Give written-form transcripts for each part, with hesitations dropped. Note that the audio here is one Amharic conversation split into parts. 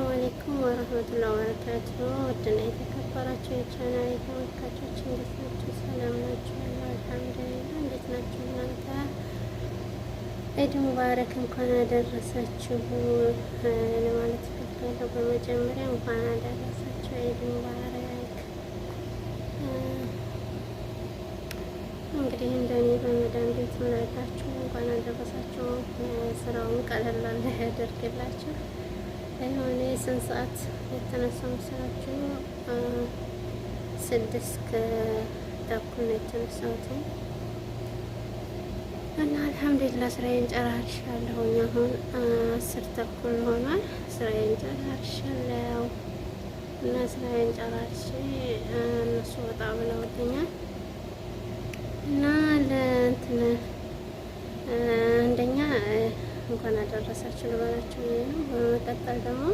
አለይኩም ወረህመቱላሂ ወበረካቱሁ። ውድና የተከበራችሁ የቻናሌ ተመልካቾች እንዴት ናችሁ? ሰላም ናችሁ? አልሐምዱሊላህ። እንዴት ናችሁ እናንተ? ኢድ ሙባረክ እንኳን አደረሳችሁ ለማለት እፈልጋለሁ። በመጀመሪያ እንኳን አደረሳችሁ ኢድ ሙባረክ። እንግዲህ እንደኔ በመዳን ቤት ምላላችሁ እንኳን አደረሳችሁ። ስራውን ቀለል ያደርግላችሁ። የሆነ የስንት ሰዓት የተነሳው መሰላችሁ? 6:30 ነው የተነሳሁት እና አልሐምዱሊላህ ስራዬን ጨራርሻለሁኝ። አሁን 10:30 ሆኗል። ስራዬን ጨራርሻለሁ እና ስራዬን ጨራርሼ እነሱ ወጣ ብለውልኛል እና ለእንትን አንደኛ እንኳን አደረሳችሁ ልበላችሁ ነው። በመቀጠል ደግሞ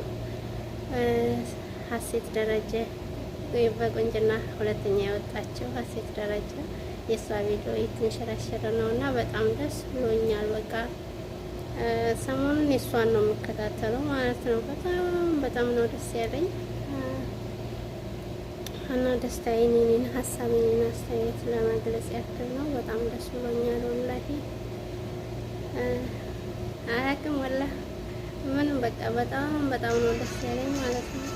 ሀሴት ደረጀ በቁንጅና ሁለተኛ የወጣችው ሀሴት ደረጀ የእሷ ቪዲዮ የተንሸራሸረ ነው እና በጣም ደስ ብሎኛል። በቃ ሰሞኑን የእሷን ነው የምከታተለው ማለት ነው። በጣም ነው ደስ ያለኝ እና ደስታዬን የኔን ሀሳቤን አስተያየት ለመግለጽ ያክል ነው። በጣም ደስ ብሎኛል ወላሂ አያውቅም ወላሂ ምንም በቃ በጣም ነው ደስ ያለኝ ማለት ነው።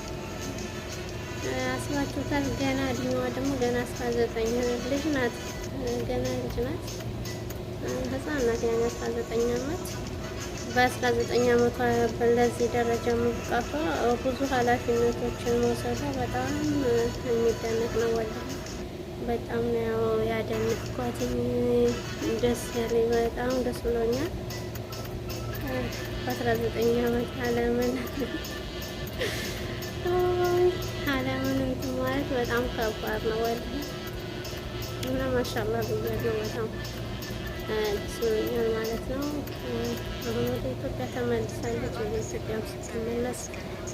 አስባችሁታል? ገና እድሜዋ ደግሞ ገና 19 ልጅ ናት። ገና ልጅ ናት፣ ህፃን ናት። ያን 19 ዓመት በ19 ዓመቷ በለዚህ ደረጃ መብቃቷ ብዙ ኃላፊነቶችን መውሰዷ በጣም የሚደነቅ ነው ወላሂ። በጣም ነው ያደነቅኳት። ደስ ያለኝ በጣም ደስ ብሎኛል። በ19 ዓመት ዓለምን እንትን ማለት በጣም ከባድ ነው ወላሂ እና ማሻአላህ ብያለሁ። በጣም ደስ ብሎኛል ማለት ነው። አሁን ወደ ኢትዮጵያ ተመልሳለች። ወደ ኢትዮጵያ ስትመለስ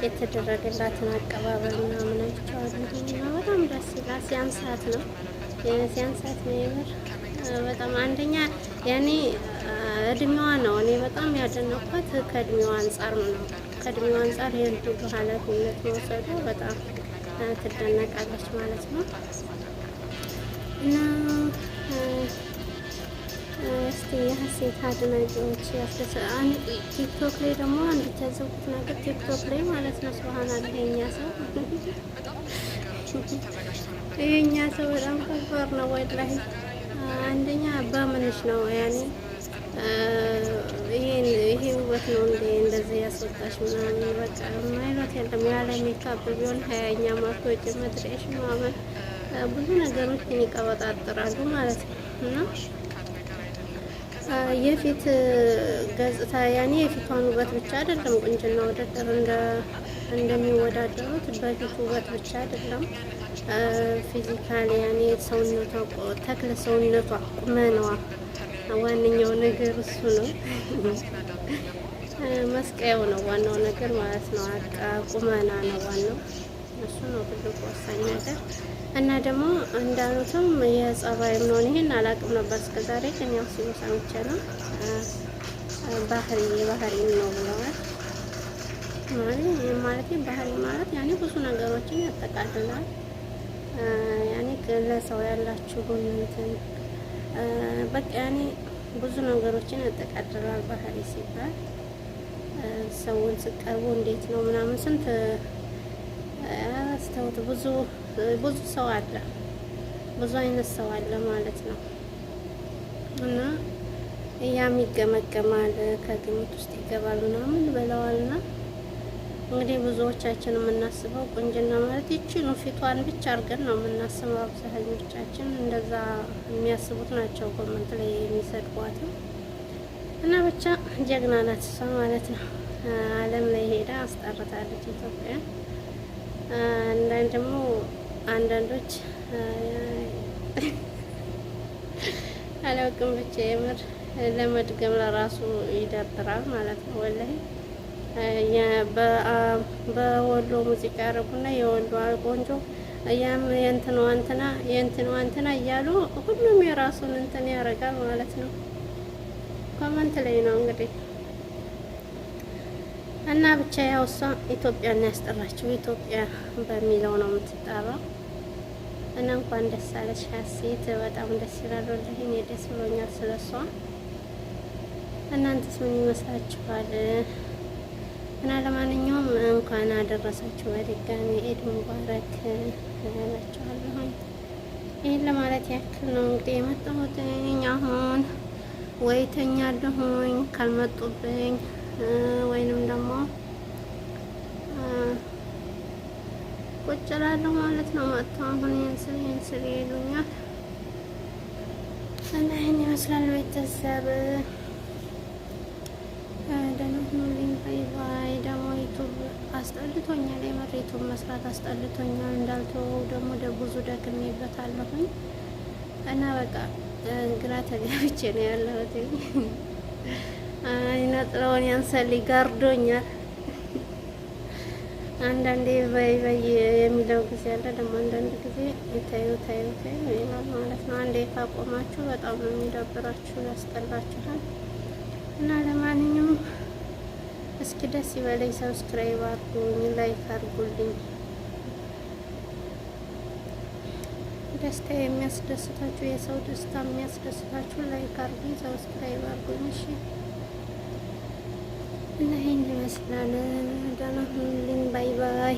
የተደረገላትን አቀባበል ምናምን አይቼዋለሁ እና በጣም ደስ ይላል። ሲያንሳት ነው የምር በጣም አንደኛ ያኔ እድሜዋ ነው። እኔ በጣም ያደነኳት ከእድሜዋ አንጻር ነው። ከእድሜዋ አንጻር ይህን ሁሉ ኃላፊነት መውሰዱ በጣም ትደነቃለች ማለት ነው እና እስቲ የሀሴት አድናቂዎች ቲክቶክ ላይ ደግሞ አንድ ያዘብኩት ነገር ቲክቶክ ላይ ማለት ነው ሱብሃንአላህ የኛ ሰው በጣም ከባድ ነው ወላሂ። አንደኛ በምንሽ ነው ያኔ ይሄ ውበት ነው እንዴ እንደዚህ ያስወጣሽ ምናምን በቃ ማይሏት የለም። ያለ ሜካፕ ቢሆን 20ኛ ማስወጭ መድረሽ ማመን ብዙ ነገሮችን ይቀበጣጥራሉ ማለት ነው እና የፊት ገጽታ ያኔ የፊቷን ውበት ብቻ አይደለም ቁንጅና ውድድር እንደሚወዳደሩት በፊት ውበት ብቻ አይደለም ፊዚካሊ ያኔ ሰውነቷ ተክለ ሰውነቷ ቁመናዋ ዋነኛው ነገር እሱ ነው። መስቀያው ነው ዋናው ነገር ማለት ነው። ቁመና ነው ዋናው እሱ ነው ትልቁ ወሳኝ ነገር እና ደግሞ እንዳሉትም የጸባይም ነው። ይሄን አላውቅም ነበር እስከዛሬ ግን ያው ሲሉ ሰምቼ ነው። ባህሪ ነው ብለዋል። ማለት ባህሪ ማለት ያኔ ብዙ ነገሮችን ያጠቃልላል። ያኔ ለሰው ያላችሁን እንትን በቃ ያኔ ብዙ ነገሮችን ያጠቃልላል። ባህሪ ሲባል ሰውን ስቀርቡ እንዴት ነው ምናምን ስንት አስተውት ብዙ ሰው አለ፣ ብዙ አይነት ሰው አለ ማለት ነው እና ያም ይገመገማል፣ ከግምት ውስጥ ይገባል ምናምን ብለዋልና እንግዲህ ብዙዎቻችን የምናስበው ቁንጅና ማለት ይችኑ ፊቷን ብቻ አድርገን ነው የምናስበው። አብዛኞቻችን እንደዛ የሚያስቡት ናቸው ኮመንት ላይ የሚሰድቧትም እና ብቻ ጀግና ናት እሷ ማለት ነው። ዓለም ላይ ሄዳ አስጠርታለች ኢትዮጵያ። ደግሞ አንዳንዶች አላውቅም ብቻ የምር ለመድገም ለራሱ ይደብራል ማለት ነው ወላሂ። በወሎ ሙዚቃ ያደረጉና የወሎ ቆንጆ የእንትኗ እንትና እያሉ ሁሉም የራሱን እንትን ያደርጋል ማለት ነው። ኮመንት ላይ ነው እንግዲህ እና ብቻ ያው እሷ ኢትዮጵያን ያስጠራችው ኢትዮጵያ በሚለው ነው የምትጠራው። እና እንኳን ደስ አለሽ ሀሴት፣ በጣም ደስ ይላል። ወላሂ እኔ ደስ ብሎኛል ስለሷ። እናንተስ ምን ይመስላችኋል? እና ለማንኛውም እንኳን አደረሳችሁ በድጋሚ ኢድ ሙባረክ እላችኋለሁ። ይህን ለማለት ያክል ነው እንግዲህ የመጣሁት። አሁን ወይ ተኛለሁኝ ካልመጡብኝ ወይንም ደግሞ ቁጭ እላለሁ ማለት ነው። መጥተው አሁን ይህን ስል ይሉኛል እና ይህን ይመስላል ቤተሰብ። ደህና ሁኑልኝ። ባይ ባይ። ደግሞ ዩቱብ አስጠልቶኛል፣ የምር ዩቱብ መስራት አስጠልቶኛል። እንዳልተወው ደግሞ ብዙ ደክሜበታለሁኝ እና በቃ ግራ ተጋብቼ ነው ያለሁት። አይነጥረውን ያንሰል ጋርዶኛል። አንዳንዴ በይ በይ የሚለው ጊዜ አለ፣ ደግሞ አንዳንድ ጊዜ ታዩ ይላል ማለት ነው። አንዴ ካቆማችሁ በጣም ነው የሚደብራችሁ፣ ያስጠላችኋል። እና ለማንኛውም እስኪ ደስ ይበለኝ፣ ሰብስክራይብ አድርጉኝ፣ ላይክ አድርጉልኝ። ደስታ የሚያስደስታችሁ፣ የሰው ደስታ የሚያስደስታችሁ ላይክ አድርጉኝ፣ ሰብስክራይብ አድርጉኝ። እሺ። እና ይህን ይመስላል። ደህና ሁኑልኝ። ባይ ባይ።